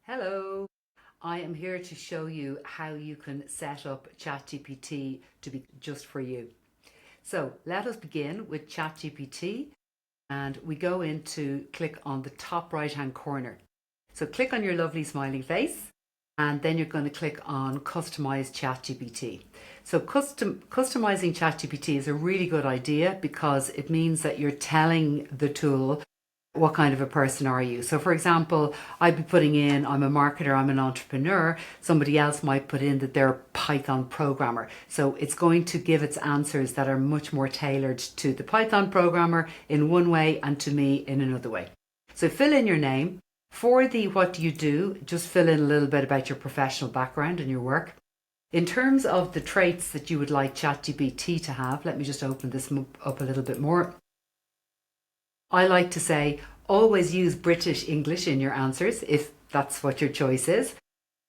Hello, I am here to show you how you can set up ChatGPT to be just for you. So let us begin with ChatGPT and we go into click on the top right hand corner. So click on your lovely smiling face and then you're going to click on Customize ChatGPT. So customizing ChatGPT is a really good idea because it means that you're telling the tool what kind of a person are you. So for example, I'd be putting in, I'm a marketer, I'm an entrepreneur. Somebody else might put in that they're a Python programmer. So it's going to give its answers that are much more tailored to the Python programmer in one way and to me in another way. So fill in your name. For the what do you do, just fill in a little bit about your professional background and your work. In terms of the traits that you would like ChatGPT to have, let me just open this up a little bit more. I like to say, always use British English in your answers, if that's what your choice is.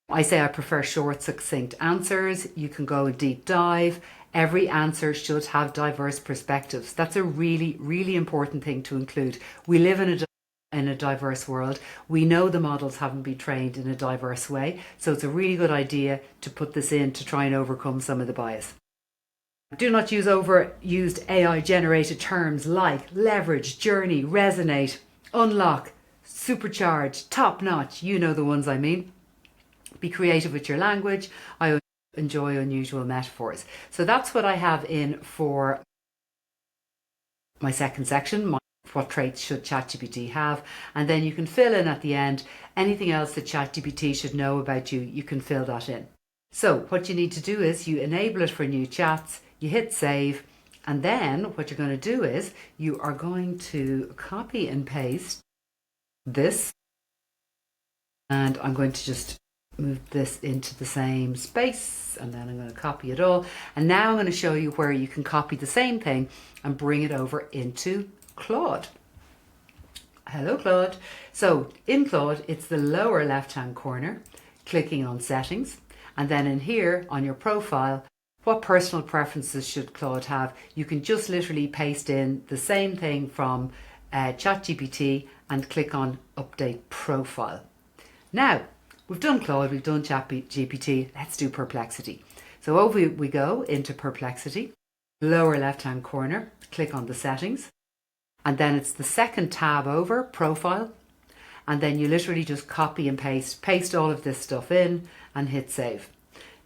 I say I prefer short, succinct answers. You can go a deep dive. Every answer should have diverse perspectives. That's a really, really important thing to include. We live in a diverse world. We know the models haven't been trained in a diverse way. So it's a really good idea to put this in to try and overcome some of the bias. Do not use overused AI-generated terms like leverage, journey, resonate, unlock, supercharge, top-notch. You know the ones I mean. Be creative with your language. I enjoy unusual metaphors. So that's what I have in for my second section, what traits should ChatGPT have. And then you can fill in at the end anything else that ChatGPT should know about you. You can fill that in. So what you need to do is you enable it for new chats. You hit save, and then what you're going to do is you are going to copy and paste this, and I'm going to just move this into the same space, and then I'm going to copy it all, and now I'm going to show you where you can copy the same thing and bring it over into Claude. Hello Claude. So in Claude, it's the lower left hand corner, clicking on settings, and then in here on your profile, what personal preferences should Claude have? You can just literally paste in the same thing from ChatGPT and click on Update Profile. Now, we've done Claude, we've done ChatGPT, let's do Perplexity. So over we go into Perplexity, lower left-hand corner, click on the settings, and then it's the second tab over, Profile, and then you literally just copy and paste all of this stuff in and hit save.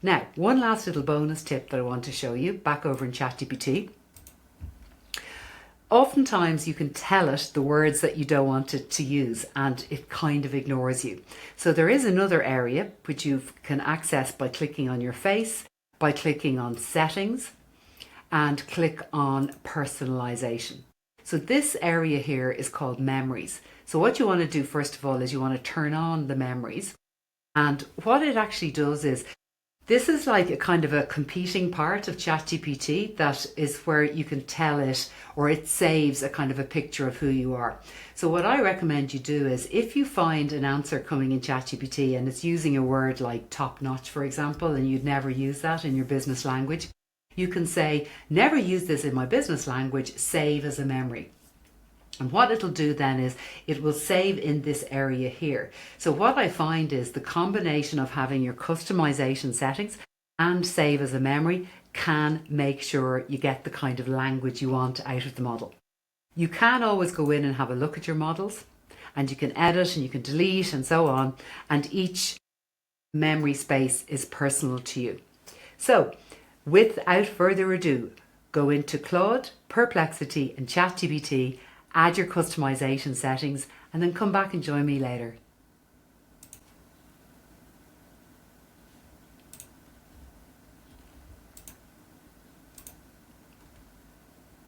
Now, one last little bonus tip that I want to show you back over in ChatGPT. Oftentimes you can tell it the words that you don't want it to use and it kind of ignores you. So there is another area which you can access by clicking on your face, by clicking on settings and click on personalization. So this area here is called memories. So what you want to do first of all is you want to turn on the memories, and what it actually does is this is like a kind of a competing part of ChatGPT that is where you can tell it, or it saves a kind of a picture of who you are. So what I recommend you do is if you find an answer coming in ChatGPT and it's using a word like top notch, for example, and you'd never use that in your business language, you can say, never use this in my business language, save as a memory. And what it'll do then is it will save in this area here. So what I find is the combination of having your customization settings and save as a memory can make sure you get the kind of language you want out of the model. You can always go in and have a look at your models, and you can edit and you can delete and so on, and each memory space is personal to you. So without further ado, go into Claude, Perplexity and ChatGPT, add your customization settings, and then come back and join me later.